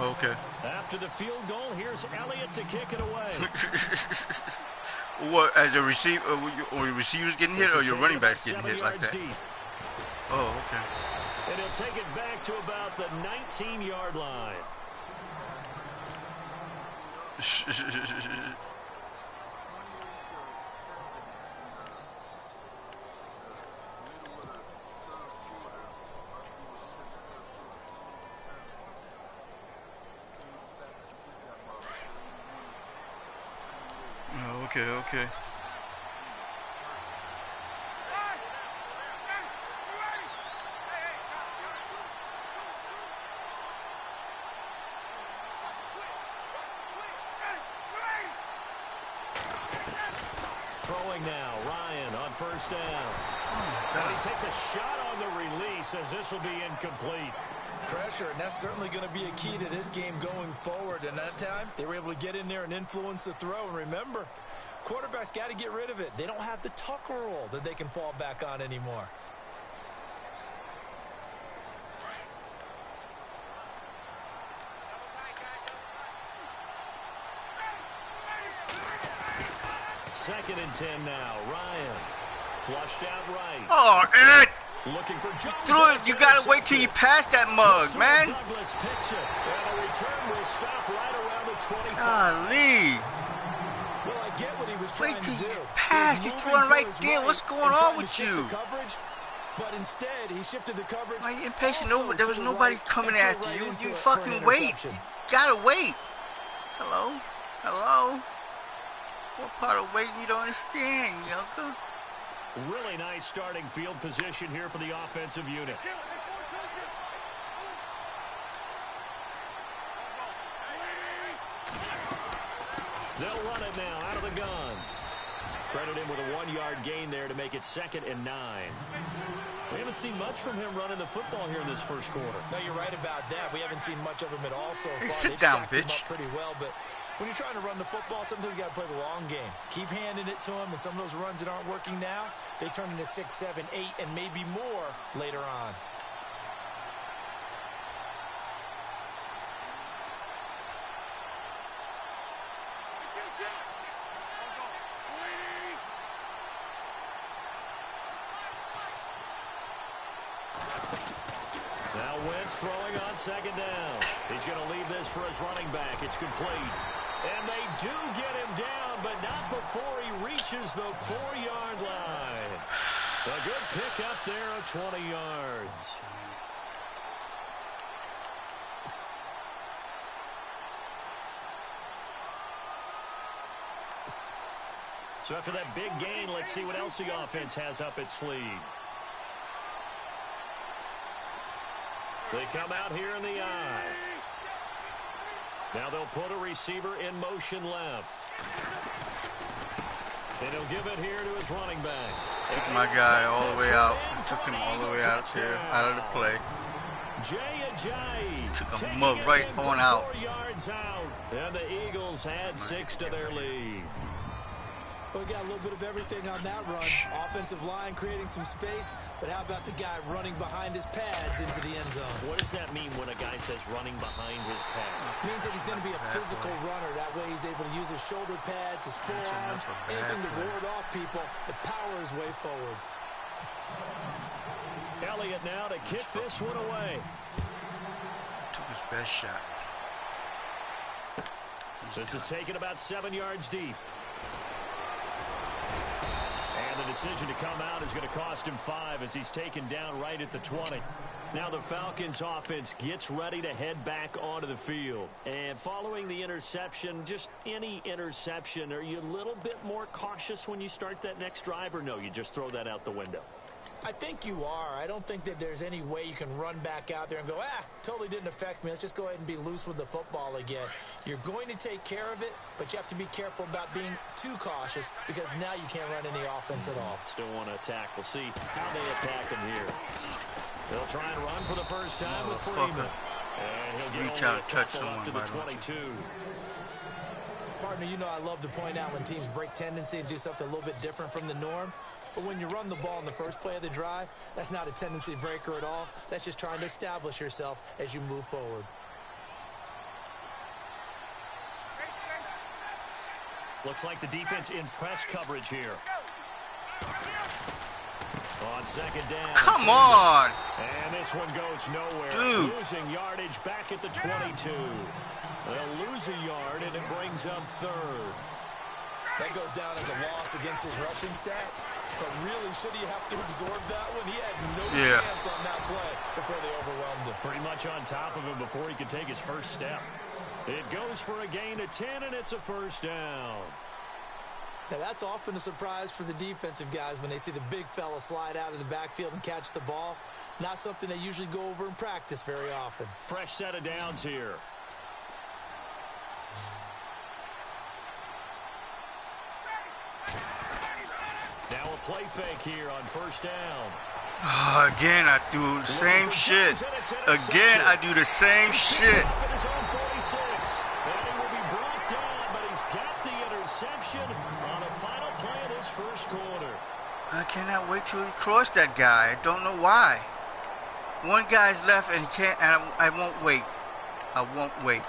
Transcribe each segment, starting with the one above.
Okay. After the field goal, here's Elliott to kick it away. What, as a receiver, or your receiver's getting hit, or your running back's getting hit like that? Deep. Oh, okay. And he'll take it back to about the 19-yard line. Okay. Throwing now, Ryan on first down. And he takes a shot on the release as this will be incomplete. Pressure, and that's certainly going to be a key to this game going forward. And that time, they were able to get in there and influence the throw. And remember, quarterbacks got to get rid of it. They don't have the Tucker rule that they can fall back on anymore. Second and 10 now. Ryan flushed out right. Oh, Ed! Looking for Jones. Through it. You gotta wait till you pass that mug, man. Douglas picks it, and a return will stop right around the 25. Golly. Well, I get what he was trying Wait till to do. you pass. You're throwing right there. What's going on with you? But instead, he shifted the coverage. Why are you impatient? There was nobody coming after you. You fucking wait. You gotta wait. Hello? What part of waiting you don't understand, Yoko? Really nice starting field position here for the offensive unit. They'll run it now out of the gun. Credit him with a 1-yard gain there to make it 2nd and 9. We haven't seen much from him running the football here in this first quarter. No, you're right about that. We haven't seen much of him at all so far. Hey, sit down, bitch. Pretty well, but when you're trying to run the football, sometimes you got to play the long game. Keep handing it to him, and some of those runs that aren't working now, they turn into 6, 7, 8, and maybe more later on. Now Wentz throwing on 2nd down. He's going to leave this for his running back. It's complete. And they do get him down, but not before he reaches the 4-yard line. A good pick up there of 20 yards. So after that big gain, let's see what else the offense has up its sleeve. They come out here in the eye. Now they'll put a receiver in motion left. And he'll give it here to his running back. Took my guy all the way out. Took him all the way out there, out of the play. Took a mug right on out. 4 yards out. And the Eagles had 6 to their lead. We got a little bit of everything on that run. Offensive line creating some space, but how about the guy running behind his pads into the end zone? What does that mean when a guy says running behind his pads? It means that he's going to be a physical runner. That way he's able to use his shoulder pads, his forearms, anything to ward off people to power his way forward. Elliott now to kick this one away. Took his best shot. This is taken about 7 yards deep. And the decision to come out is going to cost him 5 as he's taken down right at the 20. Now the Falcons offense gets ready to head back onto the field. And following the interception, just any interception, are you a little bit more cautious when you start that next drive, or no, you just throw that out the window? I think you are. I don't think that there's any way you can run back out there and go, totally didn't affect me. Let's just go ahead and be loose with the football again. You're going to take care of it, but you have to be careful about being too cautious because now you can't run any offense at all. Still want to attack. We'll see how they attack him here. They'll try and run for the first time with Freeman. And he'll get reach out and touch up someone to the 22. Partner, you know I love to point out when teams break tendency and do something a little bit different from the norm. But when you run the ball in the first play of the drive, that's not a tendency breaker at all. That's just trying to establish yourself as you move forward. Looks like the defense in press coverage here. On second down. Come on. And this one goes nowhere. Dude. Losing yardage back at the 22. They'll lose a yard, and it brings up third. That goes down as a loss against his rushing stats. But really, should he have to absorb that one? He had no chance on that play before they overwhelmed him. Pretty much on top of him before he could take his first step. It goes for a gain of 10, and it's a first down. Now, that's often a surprise for the defensive guys when they see the big fella slide out of the backfield and catch the ball. Not something they usually go over in practice very often. Fresh set of downs here. Now a play fake here on first down. Again, I do the same shit. Again, I do the same shit. I cannot wait till he crossed that guy. I don't know why. One guy's left and he can't, and I won't wait. I won't wait.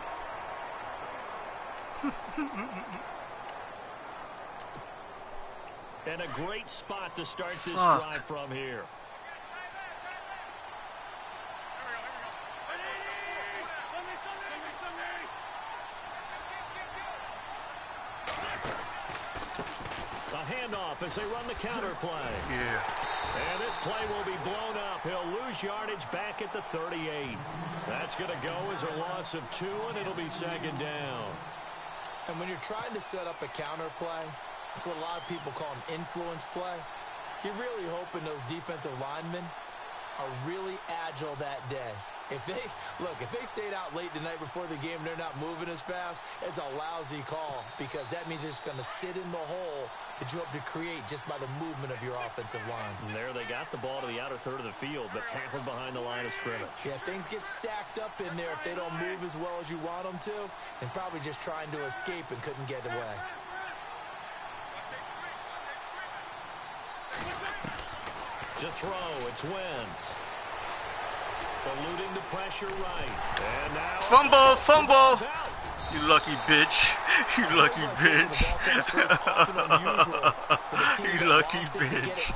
And a great spot to start this drive from here. A handoff as they run the counter play. Yeah. And this play will be blown up. He'll lose yardage back at the 38. That's going to go as a loss of 2, and it'll be second down. And when you're trying to set up a counter play, it's what a lot of people call an influence play. You're really hoping those defensive linemen are really agile that day. If they stayed out late the night before the game and they're not moving as fast, it's a lousy call because that means they're just going to sit in the hole that you hope to create just by the movement of your offensive line. And there they got the ball to the outer third of the field, but tackled behind the line of scrimmage. Yeah, things get stacked up in there if they don't move as well as you want them to, and probably just trying to escape and couldn't get away. To throw, it's Wentz. Eluding the pressure right. And now Fumble. You lucky bitch. You lucky bitch. You lucky bitch.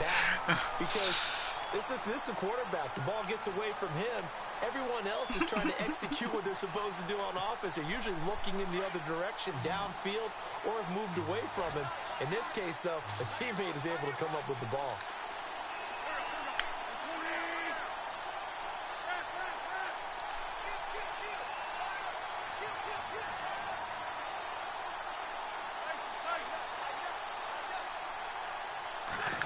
Because this is the quarterback. The ball gets away from him. Everyone else is trying to execute what they're supposed to do on offense. They're usually looking in the other direction, downfield, or have moved away from him. In this case, though, a teammate is able to come up with the ball.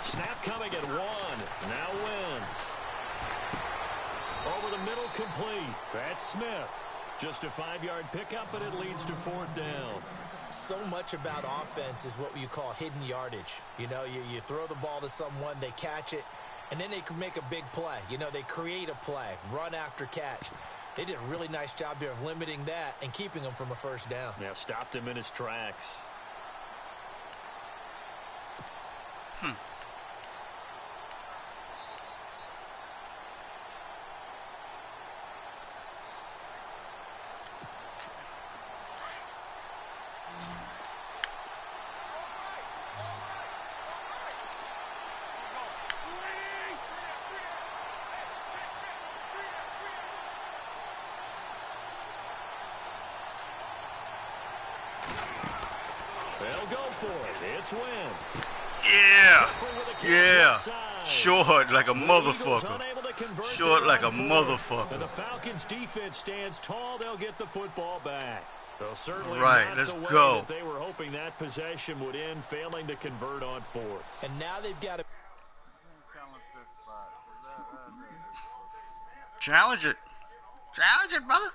Snap coming at 1. Now Wentz. Over the middle, complete. That's Smith. Just a 5-yard pickup, but it leads to 4th down. So much about offense is what you call hidden yardage. You know, you throw the ball to someone, they catch it, and then they can make a big play. You know, they create a play, run after catch. They did a really nice job there of limiting that and keeping him from a first down. Yeah, stopped him in his tracks. They'll go for it. It's Wentz. Yeah. Short like a motherfucker. Short like a motherfucker. And the Falcons defense stands tall. They'll get the football back. They'll certainly right, let's go. That they were hoping that possession would end, failing to convert on 4th. And now they've got to challenge it. Challenge it, brother.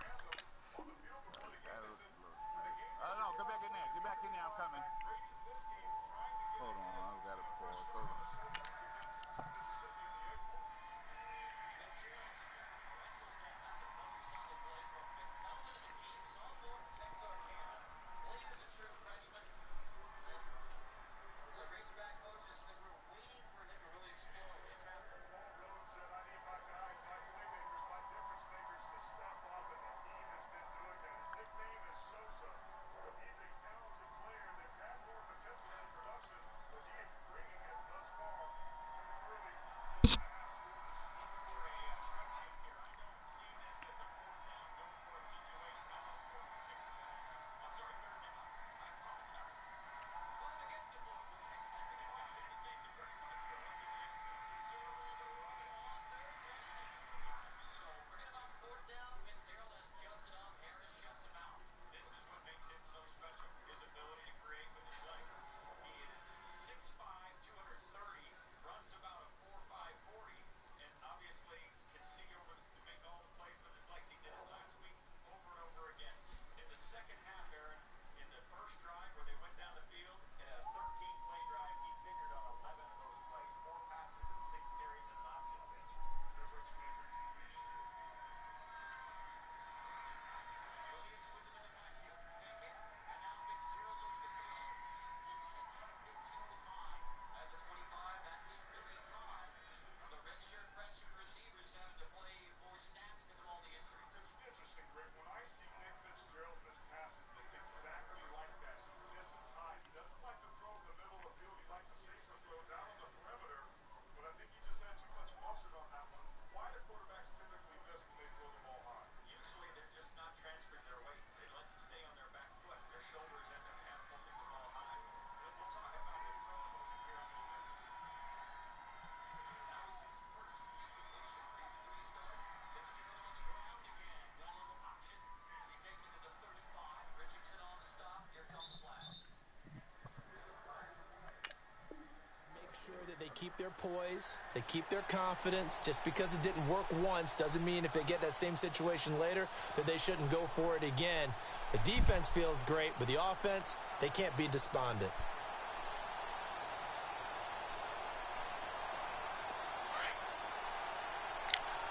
keep their poise. They keep their confidence. Just because it didn't work once doesn't mean if they get that same situation later that they shouldn't go for it again. The defense feels great, but the offense, they can't be despondent.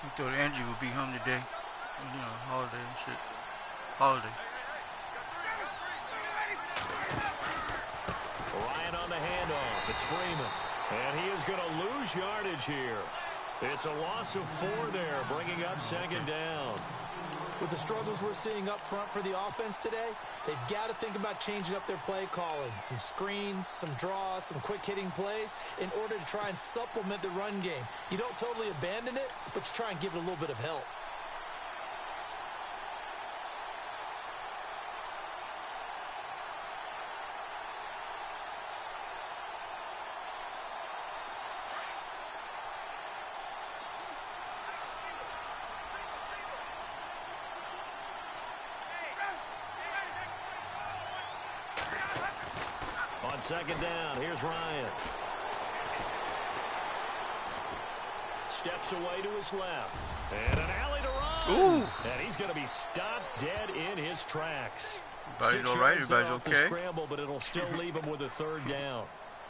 You thought Angie would be home today. You know, holiday and shit. Holiday. Ryan on the handoff. It's Freeman. And he is going to lose yardage here. It's a loss of 4 there, bringing up second down. With the struggles we're seeing up front for the offense today, they've got to think about changing up their play calling. Some screens, some draws, some quick-hitting plays in order to try and supplement the run game. You don't totally abandon it, but you try and give it a little bit of help. On second down, here's Ryan. Steps away to his left. And an alley to run. Ooh. And he's going to be stopped dead in his tracks. Everybody's all right. Everybody's okay. Scramble, but it'll still leave him with a third down.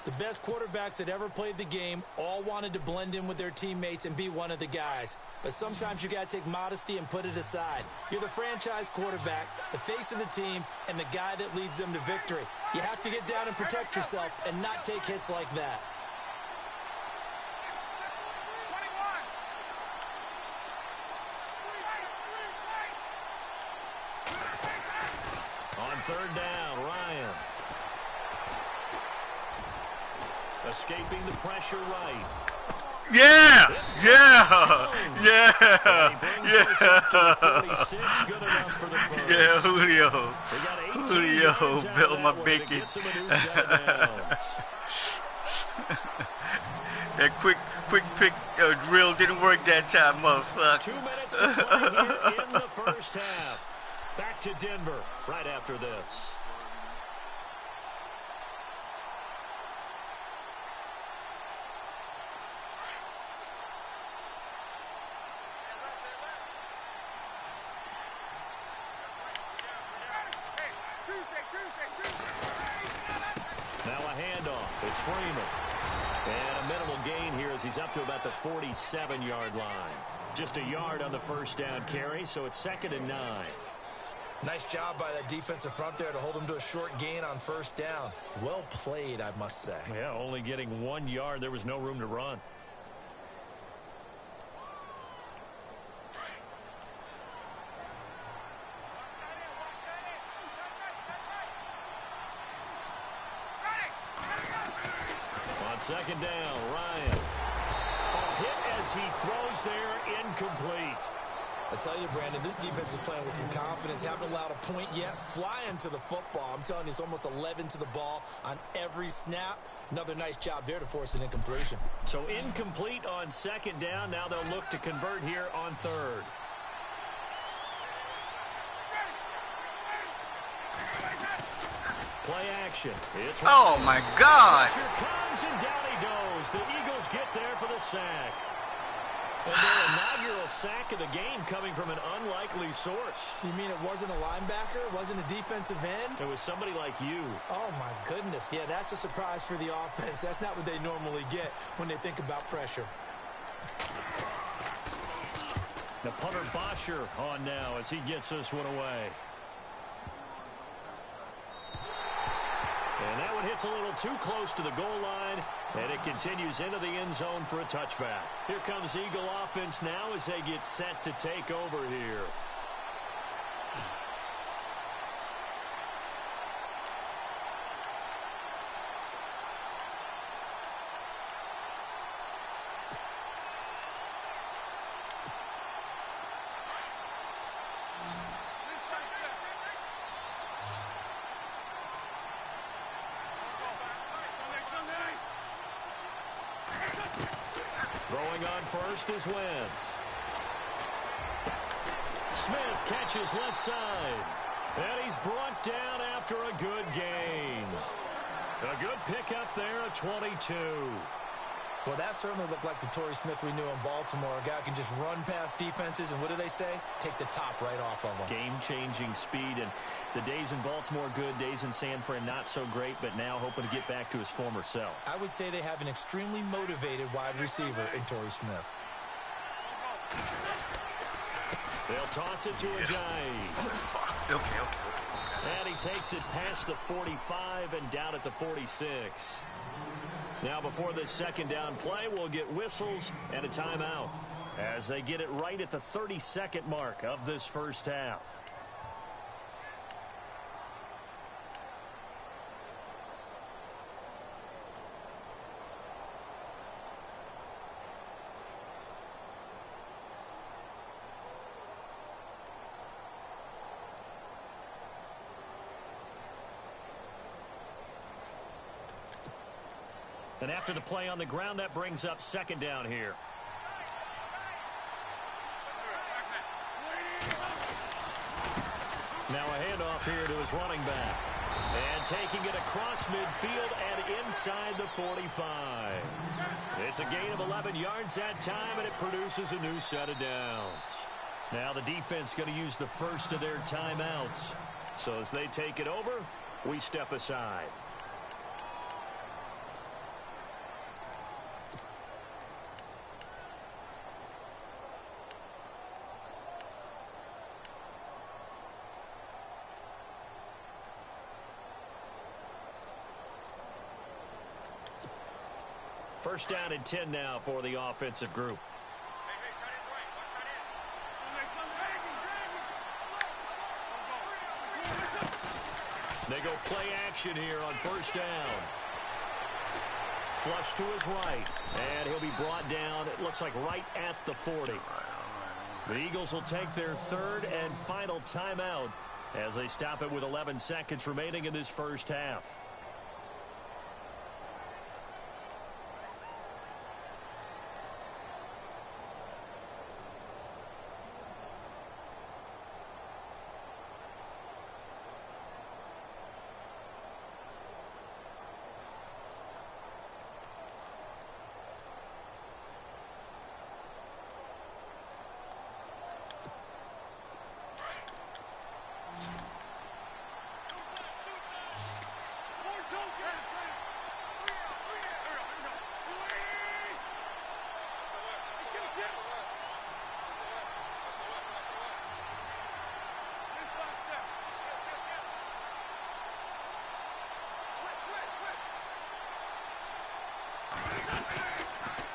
The best quarterbacks that ever played the game all wanted to blend in with their teammates and be one of the guys. But sometimes you got to take modesty and put it aside. You're the franchise quarterback, the face of the team, and the guy that leads them to victory. You have to get down and protect yourself and not take hits like that. On third down, Ryan. Escaping the pressure right. Yeah! Yeah! Yeah! Yeah! Yeah, Julio built my bacon. That quick pick drill didn't work that time, motherfucker. 2 minutes to play here in the first half. Back to Denver right after this. Now a handoff. It's Freeman. And a minimal gain here as he's up to about the 47-yard line. Just a yard on the first down carry, so it's 2nd and 9. Nice job by that defensive front there to hold him to a short gain on first down. Well played, I must say. Yeah, only getting 1 yard. There was no room to run. On second down, Ryan. A hit as he throws there, incomplete. I tell you, Brandon, this defense is playing with some confidence. Haven't allowed a point yet. Flying to the football. I'm telling you, it's almost 11 to the ball on every snap. Another nice job there to force an incompletion. So incomplete on second down. Now they'll look to convert here on third. Play action. It's Oh, my God. Here comes, and down he goes. The Eagles get there for the sack. And their inaugural sack of the game coming from an unlikely source. You mean it wasn't a linebacker? It wasn't a defensive end? It was somebody like you. Oh, my goodness. Yeah, that's a surprise for the offense. That's not what they normally get when they think about pressure. The punter Bosher on now as he gets this one away. And that one hits a little too close to the goal line, and it continues into the end zone for a touchback. Here comes Eagle offense now as they get set to take over here. Throwing on first is Wentz. Smith catches left side. And he's brought down after a good gain. A good pickup there at 22. Well, that certainly looked like the Torrey Smith we knew in Baltimore. A guy who can just run past defenses, and what do they say? Take the top right off of them. Game-changing speed, and the days in Baltimore good, days in San Fran not so great, but now hoping to get back to his former self. I would say they have an extremely motivated wide receiver in Torrey Smith. They'll toss it to Ajayi. Fuck. Okay. And he takes it past the 45 and down at the 46. Now before this second down play, we'll get whistles and a timeout as they get it right at the 30-second mark of this first half. And after the play on the ground, that brings up second down here. Now a handoff here to his running back. And taking it across midfield and inside the 45. It's a gain of 11 yards that time, and it produces a new set of downs. Now the defense going to use the first of their timeouts. So as they take it over, we step aside. First down and 10 now for the offensive group. They go play action here on first down. Flush to his right. And he'll be brought down, it looks like right at the 40. The Eagles will take their third and final timeout as they stop it with 11 seconds remaining in this first half.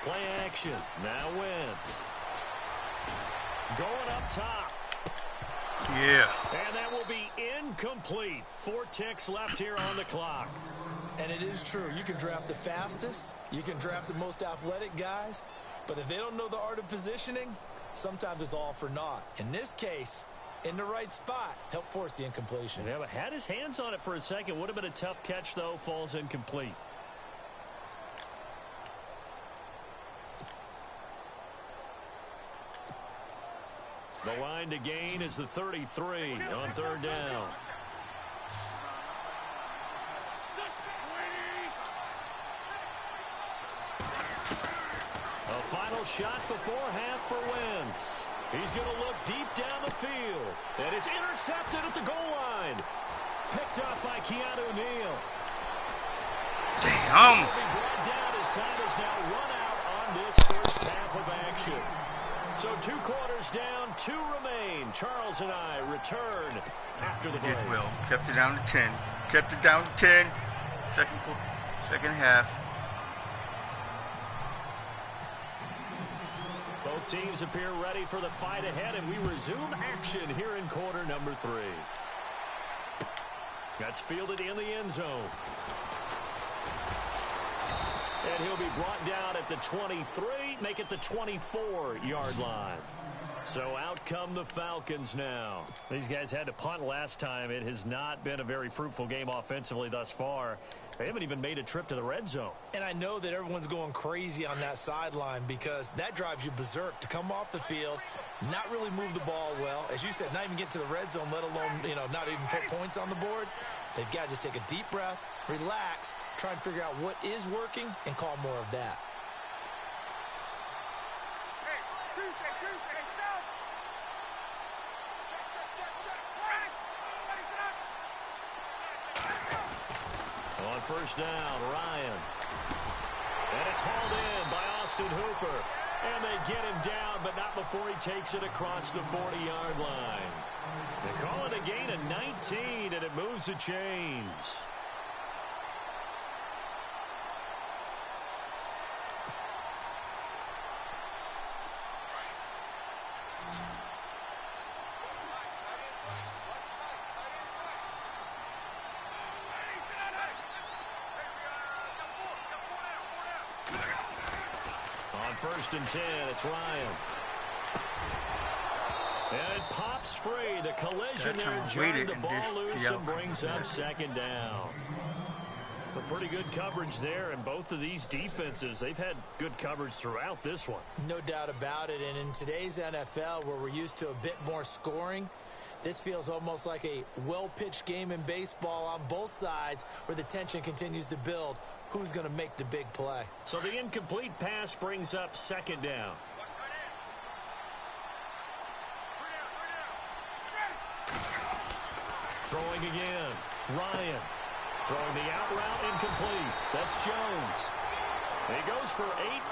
Play action. Now Wentz. Going up top. Yeah. And that will be incomplete. 4 ticks left here on the clock. And it is true. You can draft the fastest. You can draft the most athletic guys. But if they don't know the art of positioning, sometimes it's all for naught. In this case, in the right spot, helped force the incompletion. Yeah, but had his hands on it for a second. Would have been a tough catch, though. Falls incomplete. The line to gain is the 33 on third down. A final shot before half for Wentz. He's going to look deep down the field. And it's intercepted at the goal line. Picked up by Keanu Neal. Damn. He'll be brought down as time is now run out on this first half of action. So 2 quarters down, 2 remain. Charles and I return after the break. Did well. Kept it down to 10. Kept it down to 10. Second half. Both teams appear ready for the fight ahead, and we resume action here in quarter number 3. That's fielded in the end zone. And he'll be brought down at the 23, make it the 24-yard line. So out come the Falcons now. These guys had to punt last time. It has not been a very fruitful game offensively thus far. They haven't even made a trip to the red zone. And I know that everyone's going crazy on that sideline because that drives you berserk to come off the field, not really move the ball well. As you said, not even get to the red zone, let alone, not even put points on the board. They've got to just take a deep breath, relax, try and figure out what is working and call more of that. first down. Ryan. And it's hauled in by Austin Hooper. And they get him down, but not before he takes it across the 40-yard line. They call it a gain of 19, and it moves the chains. On 1st and 10, it's Ryan. And it pops free. The collision there jarred the ball loose and brings up 2nd down. But pretty good coverage there, and both of these defenses, they've had good coverage throughout this one. No doubt about it, and in today's NFL, where we're used to a bit more scoring, this feels almost like a well-pitched game in baseball on both sides where the tension continues to build. Who's going to make the big play? So the incomplete pass brings up 2nd down. Throwing again. Ryan. Throwing the out route incomplete. That's Jones. He goes for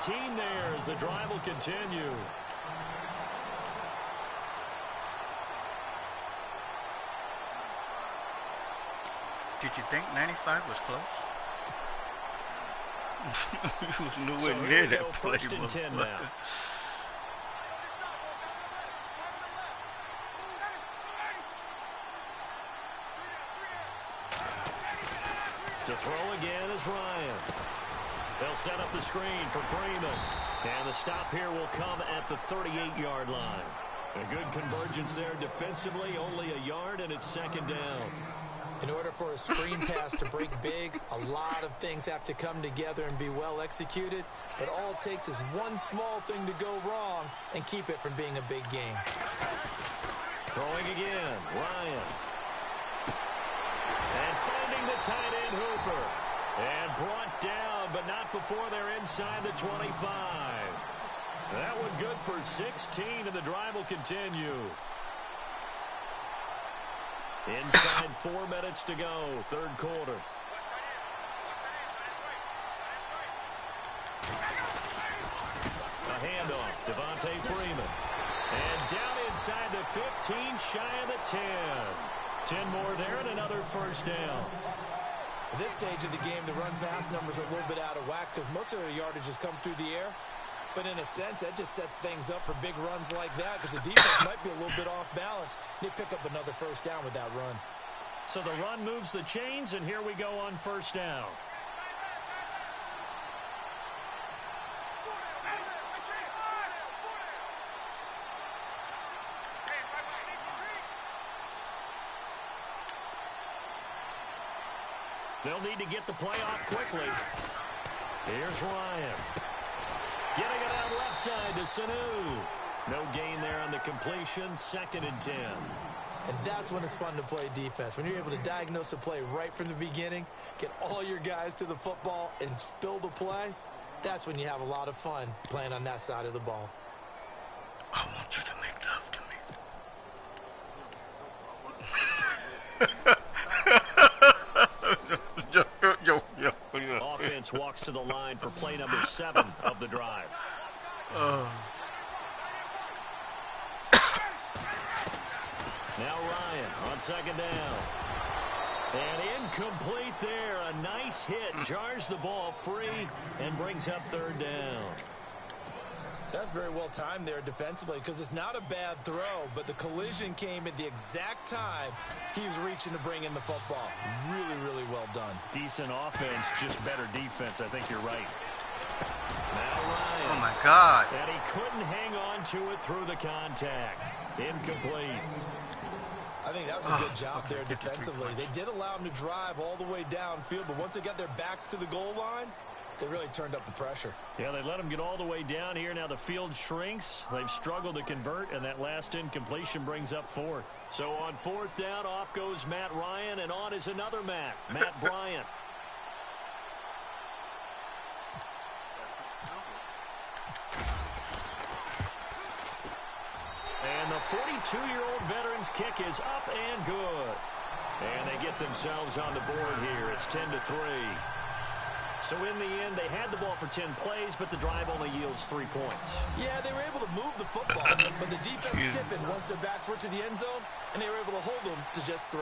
18 there as the drive will continue. Did you think 95 was close? He was nowhere near that play. 1st and 10 now. To throw again is Ryan. They'll set up the screen for Freeman. And the stop here will come at the 38-yard line. A good convergence there defensively, only a yard, and it's 2nd down. In order for a screen pass to break big, a lot of things have to come together and be well executed. But all it takes is one small thing to go wrong and keep it from being a big game. Throwing again, Ryan. And finding the tight end, Hooper. And brought down, but not before they're inside the 25. That one good for 16, and the drive will continue. Inside 4 minutes to go, 3rd quarter. A handoff, Devontae Freeman. And down inside the 15, shy of the 10. 10 more there and another first down. At this stage of the game, the run-pass numbers are a little bit out of whack because most of the yardage has come through the air. But in a sense, that just sets things up for big runs like that because the defense might be a little bit off balance. They pick up another first down with that run. So the run moves the chains, and here we go on first down. They'll need to get the play off quickly. Here's Ryan. Getting it out left side to Sanu. No gain there on the completion. 2nd and 10. And that's when it's fun to play defense. When you're able to diagnose a play right from the beginning, get all your guys to the football and spill the play, that's when you have a lot of fun playing on that side of the ball. I want you to make love to me. Offense walks to the line for play number 7 of the drive. Now Ryan on 2nd down. And incomplete there. A nice hit. Jars the ball free and brings up 3rd down. That's very well timed there defensively because it's not a bad throw, but the collision came at the exact time he was reaching to bring in the football. Really, really well done. Decent offense, just better defense. I think you're right. Now Ryan. Oh, my God. And he couldn't hang on to it through the contact. Incomplete. I think that was a good job there defensively. They did allow him to drive all the way downfield, but once they got their backs to the goal line, they really turned up the pressure. Yeah, they let him get all the way down here. Now the field shrinks. They've struggled to convert, and that last incompletion brings up 4th. So on 4th down, off goes Matt Ryan, and on is another Matt Bryant. And the 42-year-old veteran's kick is up and good. And they get themselves on the board here. It's 10-3. So in the end, they had the ball for 10 plays, but the drive only yields 3 points. Yeah, they were able to move the football, but the defense stiffened once their backs were to the end zone, and they were able to hold them to just 3.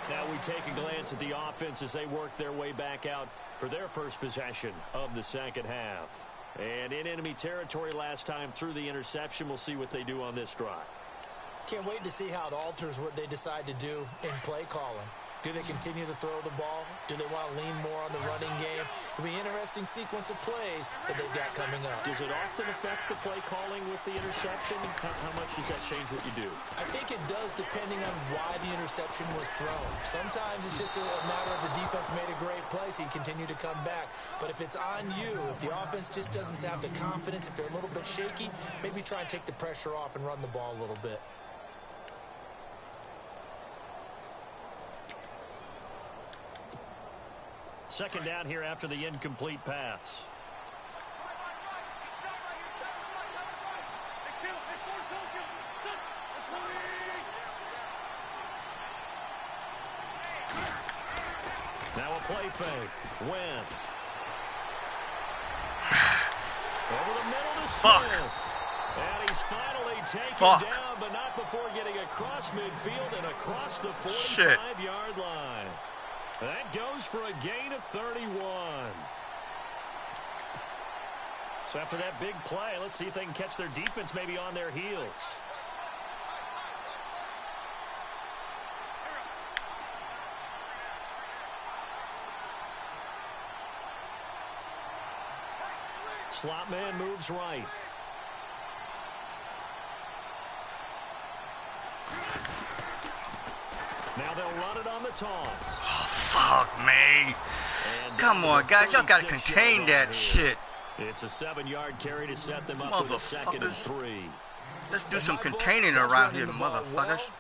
Now we take a glance at the offense as they work their way back out for their first possession of the second half. And in enemy territory last time through the interception, we'll see what they do on this drive. Can't wait to see how it alters what they decide to do in play calling. Do they continue to throw the ball? Do they want to lean more on the running game? It'll be an interesting sequence of plays that they've got coming up. Does it often affect the play calling with the interception? How much does that change what you do? I think it does depending on why the interception was thrown. Sometimes it's just a matter of the defense made a great play, so you continue to come back. But if it's on you, if the offense just doesn't have the confidence, if they're a little bit shaky, maybe try and take the pressure off and run the ball a little bit. Second down here after the incomplete pass. Now a play fake. Wentz. Over the middle to Smith. And he's finally taken down, but not before getting across midfield and across the 45-yard line. That goes for a gain of 31. So after that big play, let's see if they can catch their defense maybe on their heels. Slot man moves right. Now they'll run it on the toss. Fuck me. Come on, guys. Y'all got to contain that shit. It's a 7-yard carry to set them up with a 2nd and 3. Let's do some containing around here, motherfuckers.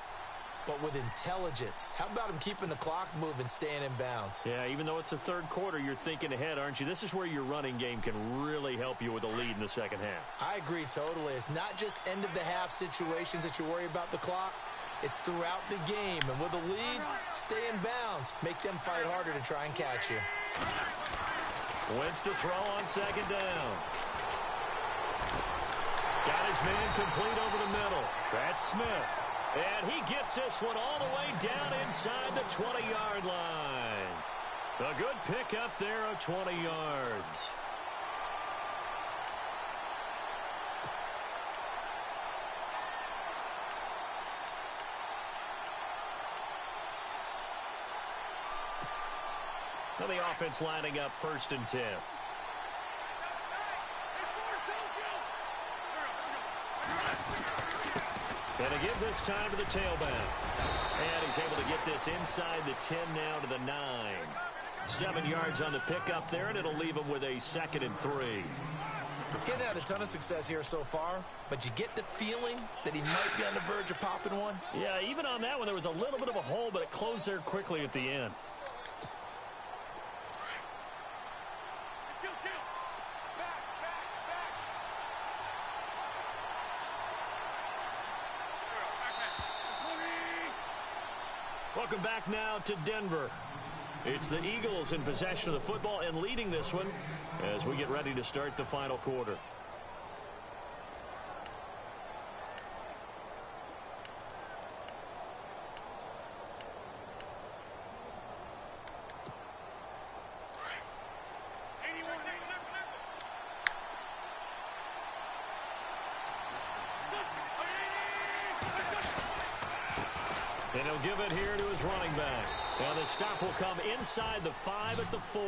But with intelligence. How about him keeping the clock moving, staying in bounds? Yeah, even though it's the third quarter, you're thinking ahead, aren't you? This is where your running game can really help you with a lead in the second half. I agree totally. It's not just end-of-the-half situations that you worry about the clock. It's throughout the game, and with a lead, stay in bounds. Make them fight harder to try and catch you. Wentz to throw on second down. Got his man complete over the middle. That's Smith. And he gets this one all the way down inside the 20-yard line. A good pickup there of 20 yards. Now the offense lining up 1st and 10. And to give this time to the tailback. And he's able to get this inside the 10 now to the 9. 7 yards on the pickup there, and it'll leave him with a 2nd and 3. Getting had a ton of success here so far, but you get the feeling that he might be on the verge of popping one. Yeah, even on that one, there was a little bit of a hole, but it closed there quickly at the end. Welcome back now to Denver. It's the Eagles in possession of the football and leading this one as we get ready to start the final quarter. And he'll give it here to his running back. Now the stop will come inside the 5 at the 4.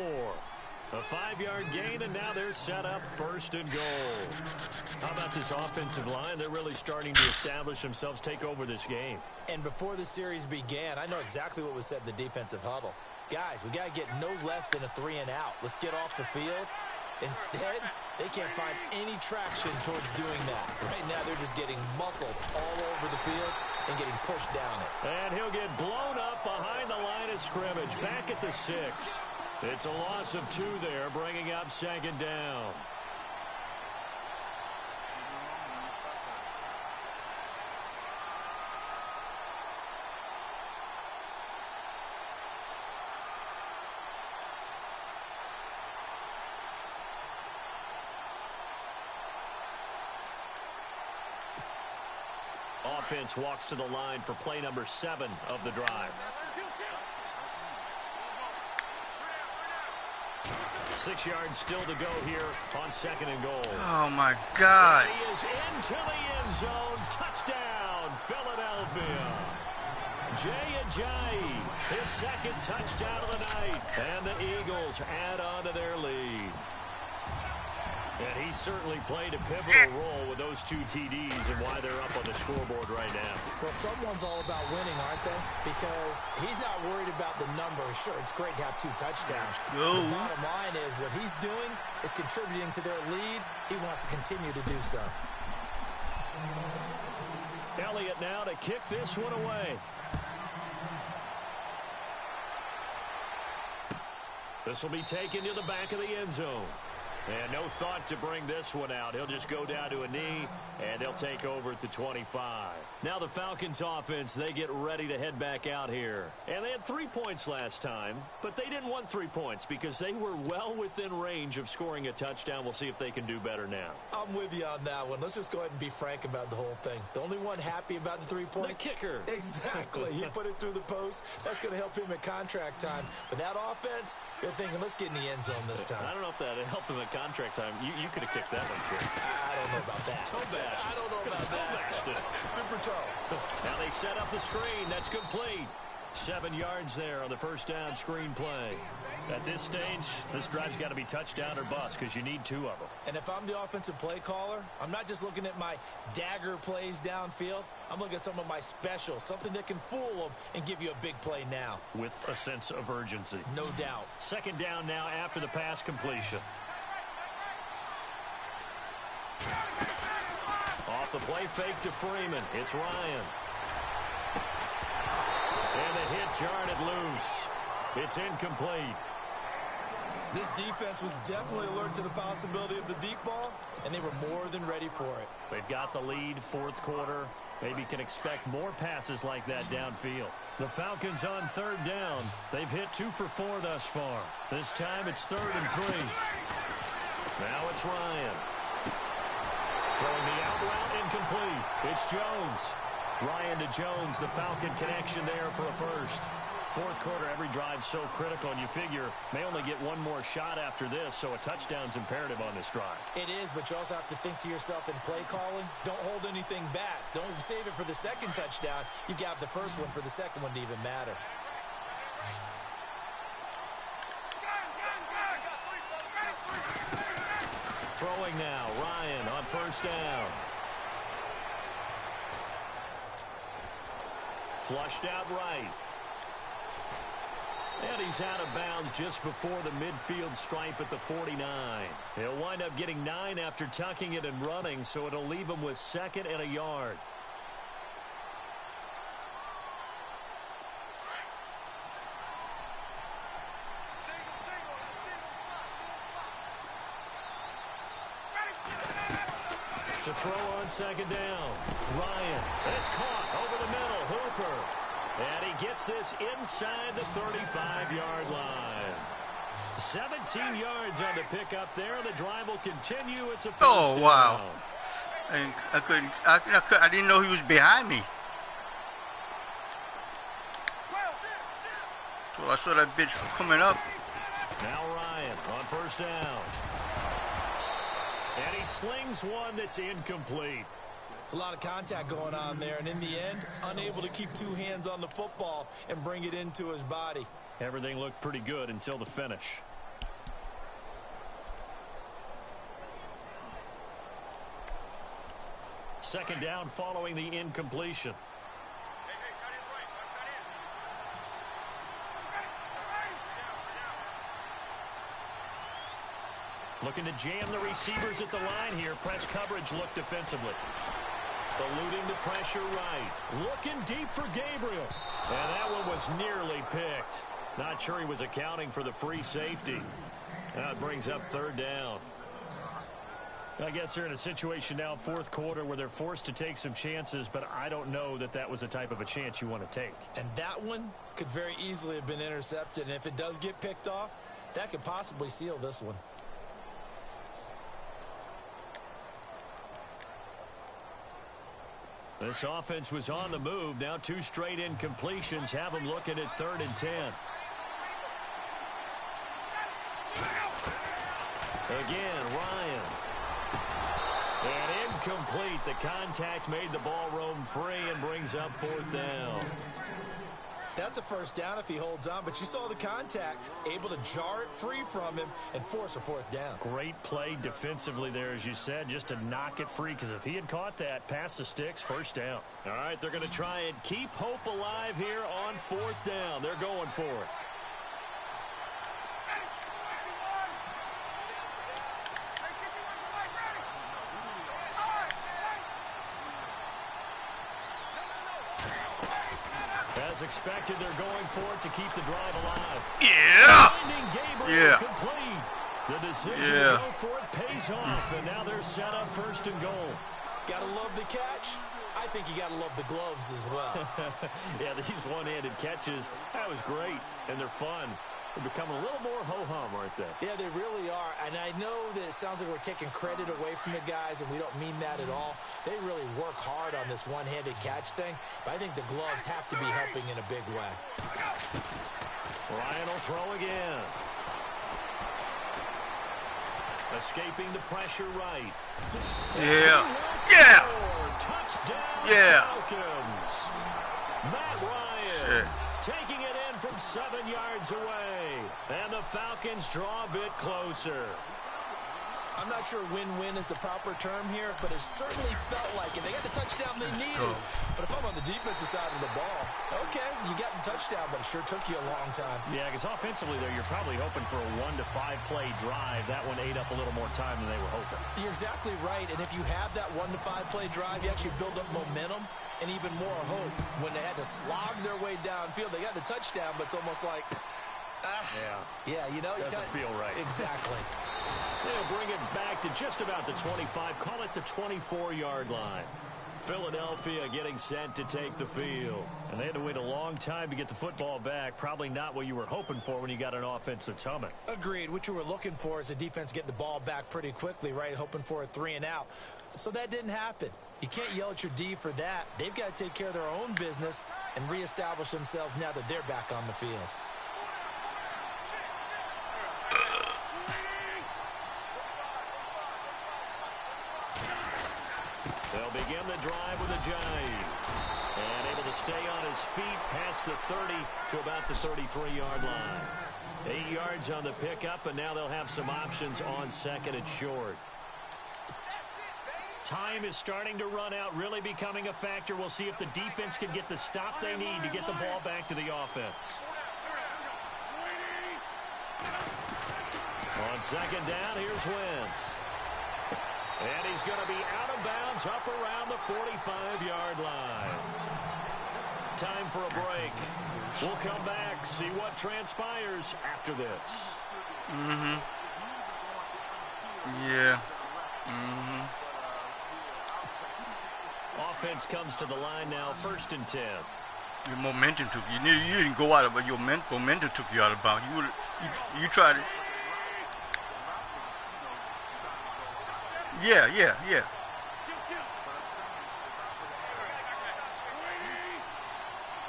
A 5-yard gain, and now they're set up 1st and goal. How about this offensive line? They're really starting to establish themselves, take over this game. And before the series began, I know exactly what was said in the defensive huddle. Guys, we got to get no less than a 3 and out. Let's get off the field. Instead, they can't find any traction towards doing that. Right now, they're just getting muscled all over the field and getting pushed down it. And he'll get blown up behind the line of scrimmage, back at the 6. It's a loss of 2 there, bringing up 2nd down. Offense walks to the line for play number 7 of the drive. 6 yards still to go here on 2nd and goal. Oh, my God. And he is into the end zone. Touchdown, Philadelphia. Jay Ajayi, his 2nd touchdown of the night. And the Eagles add on to their lead. And he certainly played a pivotal role with those 2 TDs and why they're up on the scoreboard right now. Well, someone's all about winning, aren't they? Because he's not worried about the number. Sure, it's great to have 2 touchdowns. The bottom line is what he's doing is contributing to their lead. He wants to continue to do so. Elliott now to kick this one away. This will be taken to the back of the end zone. And no thought to bring this one out. He'll just go down to a knee, and they'll take over at the 25. Now the Falcons offense, they get ready to head back out here. And they had 3 points last time, but they didn't want 3 points because they were well within range of scoring a touchdown. We'll see if they can do better now. I'm with you on that one. Let's just go ahead and be frank about the whole thing. The only one happy about the 3-point? The kicker. Exactly. He put it through the post. That's going to help him at contract time. But that offense, they're thinking, let's get in the end zone this time. I don't know if that helped him at contract time. You could have kicked that one through. I don't know about that. Toe bash. I don't know about that. Super toe. Now they set up the screen. That's complete. 7 yards there on the first down screen play. At this stage, this drive's got to be touchdown or bust because you need 2 of them. And if I'm the offensive play caller, I'm not just looking at my dagger plays downfield. I'm looking at some of my specials, something that can fool them and give you a big play now. With a sense of urgency. No doubt. 2nd down now after the pass completion. Off the play fake to Freeman. It's Ryan. And the hit jarred it loose. It's incomplete. This defense was definitely alert to the possibility of the deep ball, and they were more than ready for it. They've got the lead, 4th quarter. Maybe can expect more passes like that downfield. The Falcons on 3rd down. They've hit 2 for 4 thus far. This time it's 3rd and 3. Now it's Ryan. Throwing the out route incomplete. It's Jones. Ryan to Jones, the Falcon connection there for a first. 4th quarter, every drive so critical, and you figure may only get 1 more shot after this, so a touchdown's imperative on this drive. It is, but you also have to think to yourself in play calling, don't hold anything back. Don't save it for the 2nd touchdown. You got the first one for the 2nd one to even matter. Throwing now, Ryan on 1st down. Flushed out right. And he's out of bounds just before the midfield stripe at the 49. He'll wind up getting 9 after tucking it and running, so it'll leave him with 2nd and a yard. To throw on 2nd down. Ryan. It's caught over the middle. Hooper. And he gets this inside the 35-yard line. 17 yards on the pickup there. The drive will continue. It's a first down. Wow. I didn't know he was behind me. So I saw that bitch coming up. Now Ryan on 1st down. And he slings one that's incomplete. It's a lot of contact going on there, and in the end, unable to keep 2 hands on the football and bring it into his body. Everything looked pretty good until the finish. Second down following the incompletion. Looking to jam the receivers at the line here. Press coverage look defensively. Eluding the pressure right. Looking deep for Gabriel. And that one was nearly picked. Not sure he was accounting for the free safety. Now it brings up 3rd down. I guess they're in a situation now, 4th quarter, where they're forced to take some chances, but I don't know that that was the type of a chance you want to take. And that one could very easily have been intercepted. And if it does get picked off, that could possibly seal this one. This offense was on the move. Now 2 straight incompletions have them looking at 3rd and 10. Again, Ryan. And incomplete. The contact made the ball roam free and brings up 4th down. That's a first down if he holds on, but you saw the contact, able to jar it free from him and force a 4th down. Great play defensively there, as you said, just to knock it free, because if he had caught that, pass the sticks, 1st down. All right, they're going to try and keep hope alive here on 4th down. They're going for it. As expected, they're going for it to keep the drive alive. Yeah! Yeah. Complete. The decision to go for it pays off, and now they're set up 1st and goal. Gotta love the catch. I think you gotta love the gloves as well. Yeah, these one-handed catches, that was great, and they're fun. They're becoming a little more ho-hum, aren't they? Yeah, they really are. And I know that it sounds like we're taking credit away from the guys, and we don't mean that at all. They really work hard on this one-handed catch thing, but I think the gloves have to be helping in a big way. Ryan will throw again. Escaping the pressure right. Yeah. Yeah. Touchdown. Yeah. Falcons. Matt Ryan. Shit. Taking it in from 7 yards away. And the Falcons draw a bit closer. I'm not sure win-win is the proper term here, but it certainly felt like it. They got the touchdown they needed. But if I'm on the defensive side of the ball, okay, you got the touchdown, but it sure took you a long time. Yeah, because offensively there, you're probably hoping for a 1 to 5 play drive. That one ate up a little more time than they were hoping. You're exactly right, and if you have that 1 to 5 play drive, you actually build up momentum and even more hope. When they had to slog their way downfield, they got the touchdown, but it's almost like, yeah, you know, doesn't feel right. Exactly. They'll bring it back to just about the 25. Call it the 24-yard line. Philadelphia getting set to take the field. And they had to wait a long time to get the football back. Probably not what you were hoping for when you got an offense that's humming. Agreed. What you were looking for is the defense getting the ball back pretty quickly, right? Hoping for a 3 and out. So that didn't happen. You can't yell at your D for that. They've got to take care of their own business and reestablish themselves now that they're back on the field. They'll begin the drive with a jive. And able to stay on his feet past the 30 to about the 33-yard line. 8 yards on the pickup, and now they'll have some options on 2nd and short. Time is starting to run out, really becoming a factor. We'll see if the defense can get the stop they need to get the ball back to the offense. On 2nd down, here's Wentz. And he's going to be out of bounds up around the 45-yard line. Time for a break. We'll come back, see what transpires after this. Yeah. Offense comes to the line now, 1st and 10. Your momentum took you. You didn't go out of, but your momentum took you out of bounds. You tried it. Yeah.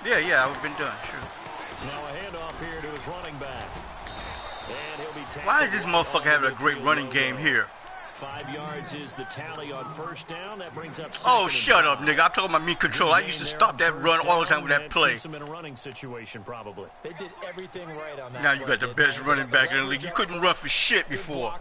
Yeah, I've been done, sure. Now a handoff here to his running back. And he'll be tackled. Why is this motherfucker having a great running game here? 5 yards is the tally on 1st down. That brings up. Oh, shut up, nigga. I'm talking about me control. I used to stop that run all the time with that play. Puts him in a running situation, probably. They did everything right on that. Now you got the best running back in the league. You couldn't run for shit before.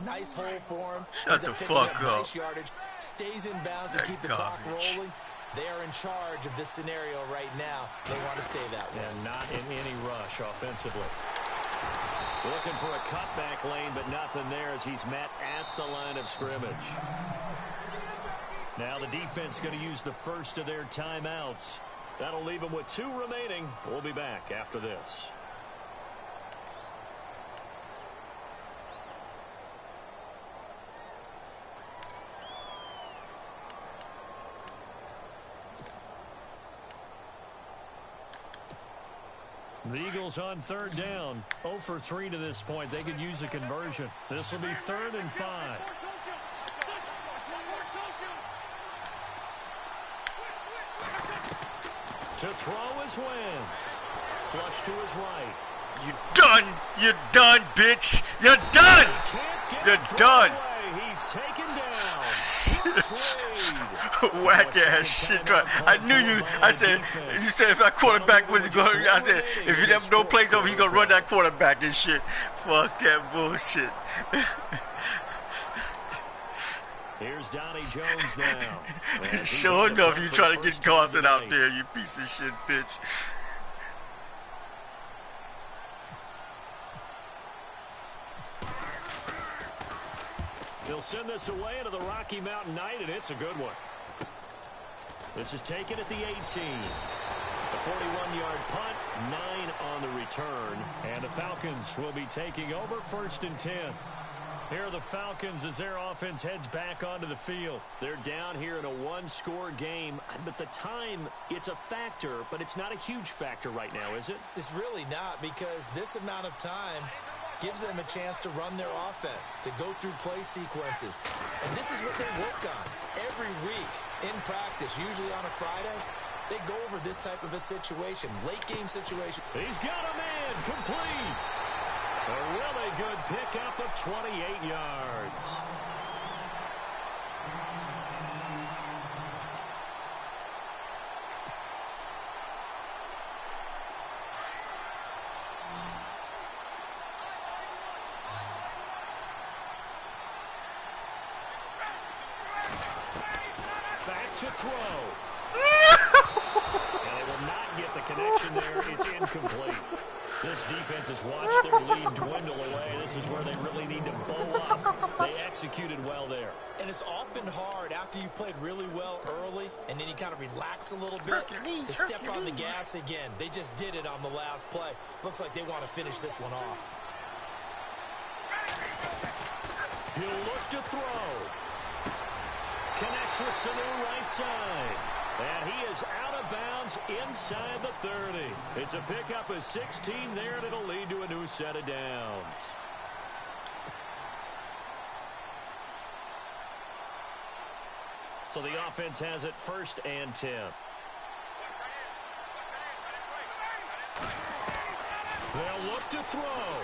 Nice hole for him. Shut the fuck up. Nice yardage. Stays in bounds and keep the clock rolling. They are in charge of this scenario right now. They want to stay that way. And not in any rush offensively. Looking for a cutback lane, but nothing there as he's met at the line of scrimmage. Now the defense going to use the first of their timeouts. That'll leave them with 2 remaining. We'll be back after this. The Eagles on 3rd down. 0 for 3 to this point. They could use a conversion. This will be 3rd and 5. To throw is Wentz. Flush to his right. You done. You're done, bitch. You're done. You're done. He's taken down. Whack ass shit. I knew you. I said, you said if that quarterback was going, I said, if he never no plays over, he's going to run that quarterback and shit. Fuck that bullshit. Here's Donnie Jones now. Sure enough, you trying to get Carson out there, you piece of shit, bitch. They'll send this away into the Rocky Mountain Night, and it's a good one. This is taken at the 18. A 41-yard punt, 9 on the return, and the Falcons will be taking over 1st and 10. Here are the Falcons as their offense heads back onto the field. They're down here in a one-score game, but the time, it's a factor, but it's not a huge factor right now, is it? It's really not, because this amount of time gives them a chance to run their offense, to go through play sequences. And this is what they work on every week in practice, usually on a Friday. They go over this type of a situation, late-game situation. He's got a man complete. A really good pickup of 28 yards. Back to throw. And they will not get the connection there. It's incomplete. This defense has watched their lead dwindle away. This is where they really need to bow up. They executed well there. And it's often hard after you've played really well early and then you kind of relax a little bit to step on the gas again. They just did it on the last play. Looks like they want to finish this one off. He'll look to throw. Connects with Sanu right side. And he is out of bounds inside the 30. It's a pickup of 16 there, and it'll lead to a new set of downs. So the offense has it 1st and 10. They'll look to throw.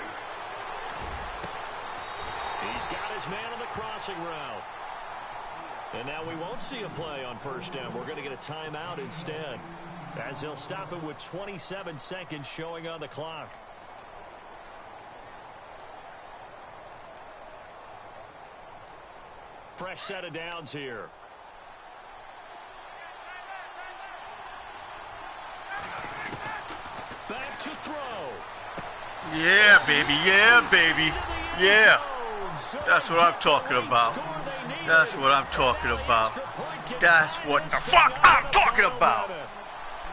He's got his man on the crossing route. And now we won't see a play on 1st down. We're going to get a timeout instead, as he'll stop it with 27 seconds showing on the clock. Fresh set of downs here. Back to throw. Yeah, baby. Yeah, baby. Yeah. That's what I'm talking about. That's what I'm talking about. That's what the fuck I'm talking about.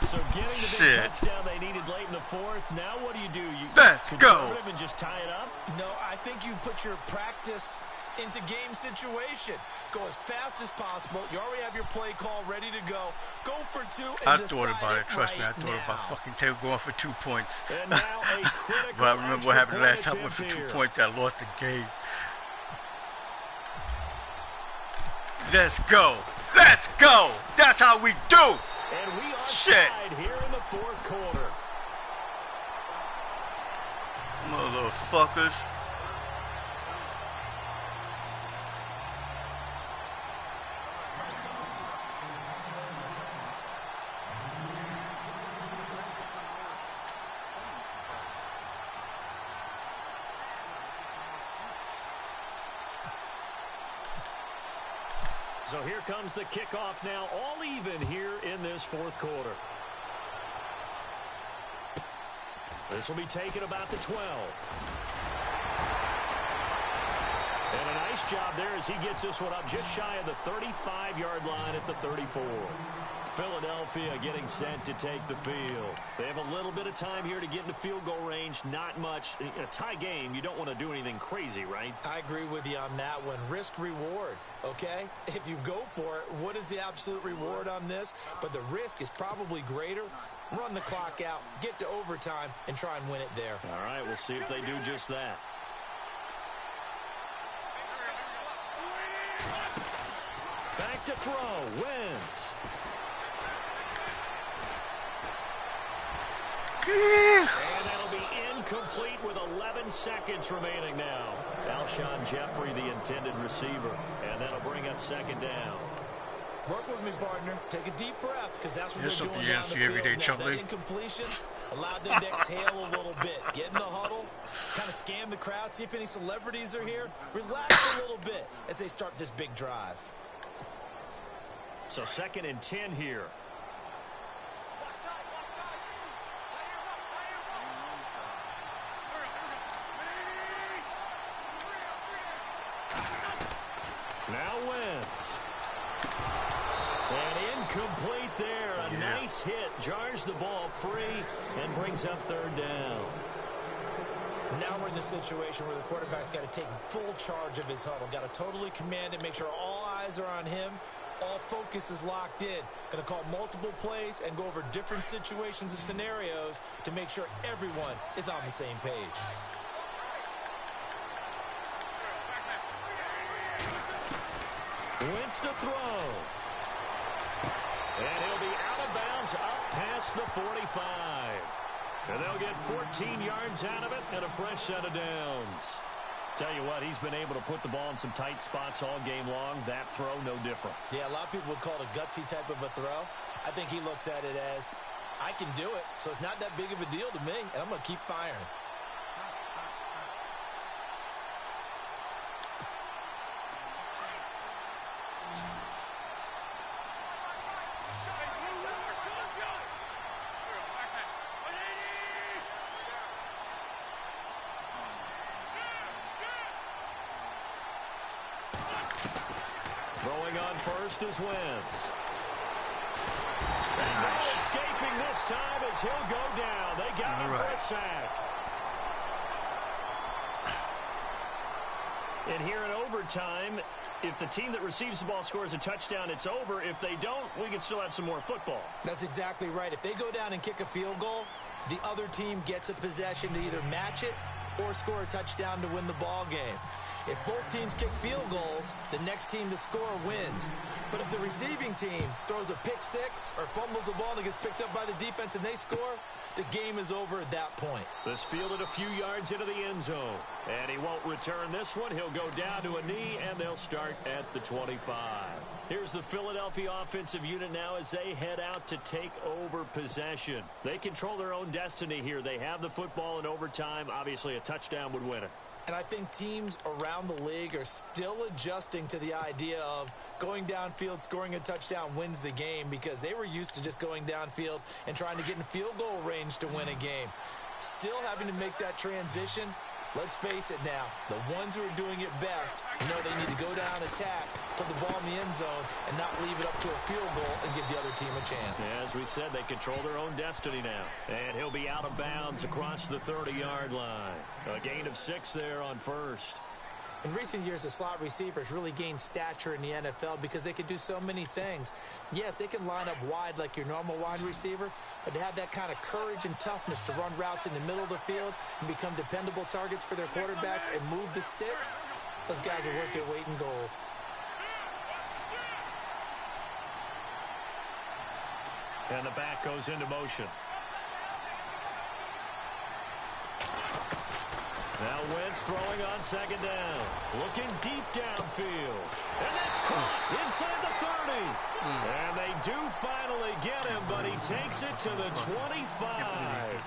So getting the big touchdown they needed late in the 4th. Now what do? Let's go. And just tie it up? No, I think you put your practice into game situation. Go as fast as possible. You already have your play call ready to go. Go for 2 and I thought about it. Trust me, I thought now. about fucking going for 2 points. And now a critical but I remember what happened last time I went extra for 2 point points. I lost the game. Let's go. Let's go. That's how we do. And we are tied here in the 4th quarter. Motherfuckers. So here comes the kickoff now, all even here in this 4th quarter. This will be taken about the 12. And a nice job there as he gets this one up just shy of the 35-yard line at the 34. Philadelphia getting set to take the field. They have a little bit of time here to get into field goal range. Not much. In a tie game, you don't want to do anything crazy, right? I agree with you on that one. Risk-reward, okay? If you go for it, what is the absolute reward on this? But the risk is probably greater. Run the clock out, get to overtime, and try and win it there. All right, we'll see if they do just that. Back to throw. Wentz. And that'll be incomplete with 11 seconds remaining now. Alshon Jeffrey, the intended receiver. And that'll bring up second down. Work with me, partner. Take a deep breath, because that's what Here's they're something doing you down don't the see every field day, now. Chumley. That incompletion allowed them to exhale a little bit. Get in the huddle, kind of scan the crowd, see if any celebrities are here. Relax a little bit as they start this big drive. So 2nd and 10 here. Now Wentz. And incomplete there. A nice hit. Jars the ball free and brings up 3rd down. Now we're in the situation where the quarterback's got to take full charge of his huddle. Got to totally command it, make sure all eyes are on him. All focus is locked in. Going to call multiple plays and go over different situations and scenarios to make sure everyone is on the same page. Wentz to throw. And he'll be out of bounds up past the 45. And they'll get 14 yards out of it and a fresh set of downs. Tell you what, he's been able to put the ball in some tight spots all game long. That throw, no different. Yeah, a lot of people would call it a gutsy type of a throw. I think he looks at it as, I can do it, so it's not that big of a deal to me, and I'm going to keep firing. Throwing on first is Wentz. And not escaping this time as he'll go down. They got him for a sack. And here in overtime, if the team that receives the ball scores a touchdown, it's over. If they don't, we can still have some more football. That's exactly right. If they go down and kick a field goal, the other team gets a possession to either match it or score a touchdown to win the ball game. If both teams kick field goals, the next team to score wins. But if the receiving team throws a pick six or fumbles the ball and it gets picked up by the defense and they score, the game is over at that point. This fielded a few yards into the end zone. And he won't return this one. He'll go down to a knee, and they'll start at the 25. Here's the Philadelphia offensive unit now as they head out to take over possession. They control their own destiny here. They have the football in overtime. Obviously, a touchdown would win it. And I think teams around the league are still adjusting to the idea of going downfield, scoring a touchdown wins the game, because they were used to just going downfield and trying to get in field goal range to win a game. Still having to make that transition. Let's face it now, the ones who are doing it best know they need to go down, attack, put the ball in the end zone, and not leave it up to a field goal and give the other team a chance. Yeah, as we said, they control their own destiny now. And he'll be out of bounds across the 30-yard line. A gain of 6 there on first. In recent years, the slot receivers really gained stature in the NFL because they can do so many things. Yes, they can line up wide like your normal wide receiver, but to have that kind of courage and toughness to run routes in the middle of the field and become dependable targets for their quarterbacks and move the sticks, those guys are worth their weight in gold. And the back goes into motion. Now Wentz throwing on second down. Looking deep downfield. And that's caught inside the 30. And they do finally get him, but he takes it to the 25.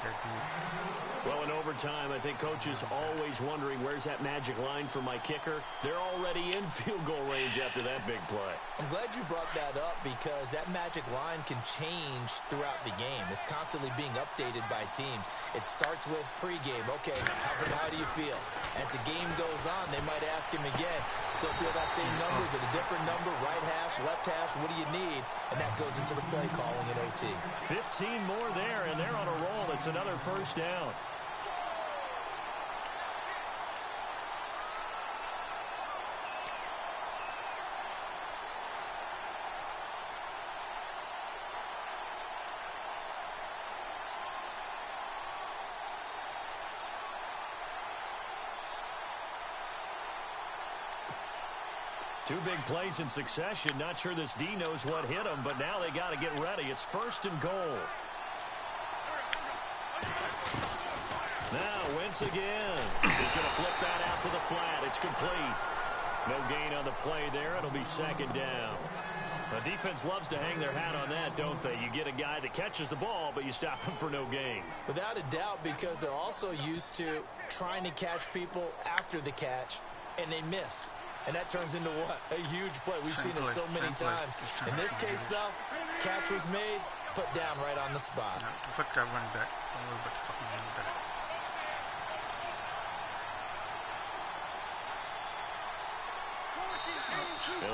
Well, in overtime, I think Coach is always wondering, where's that magic line for my kicker? They're already in field goal range after that big play. I'm glad you brought that up, because that magic line can change throughout the game. It's constantly being updated by teams. It starts with pregame. Okay, how do you feel? As the game goes on, they might ask him again, still feel that same number? Is it a different number? Right hash, left hash, what do you need? And that goes into the play calling at OT. 15 more there, and they're on a roll. It's another first down. Two big plays in succession. Not sure this D knows what hit him, but now they got to get ready. It's 1st and goal. once again. He's going to flip that out to the flat. It's complete. No gain on the play there. It'll be second down. The defense loves to hang their hat on that, don't they? You get a guy that catches the ball, but you stop him for no gain. Without a doubt, because they're also used to trying to catch people after the catch, and they miss. And that turns into what? A huge play. We've seen it so many times. In this case, though, catch was made, put down right on the spot. Fuck that running back. Don't worry about the fucking running back.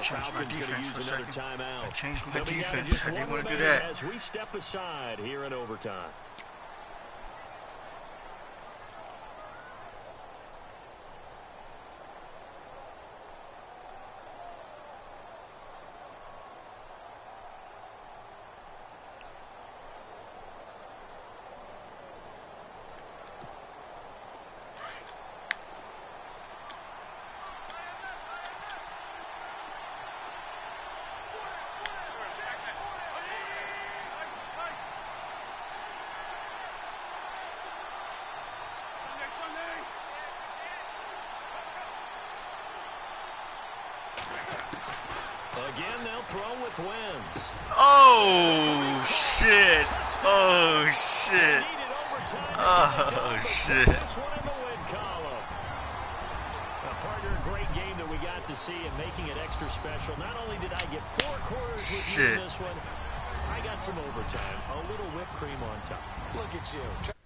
Changed my defense for a second. I changed my defense. I didn't want to do that. As we step aside here in overtime. Again, they'll throw with Wentz. Oh, shit. Oh, shit. Oh, shit. This one in the win column. Partner, a great game that we got to see and making it extra special. Not only did I get 4 quarters with you in this one, I got some overtime. A little whipped cream on top. Look at you.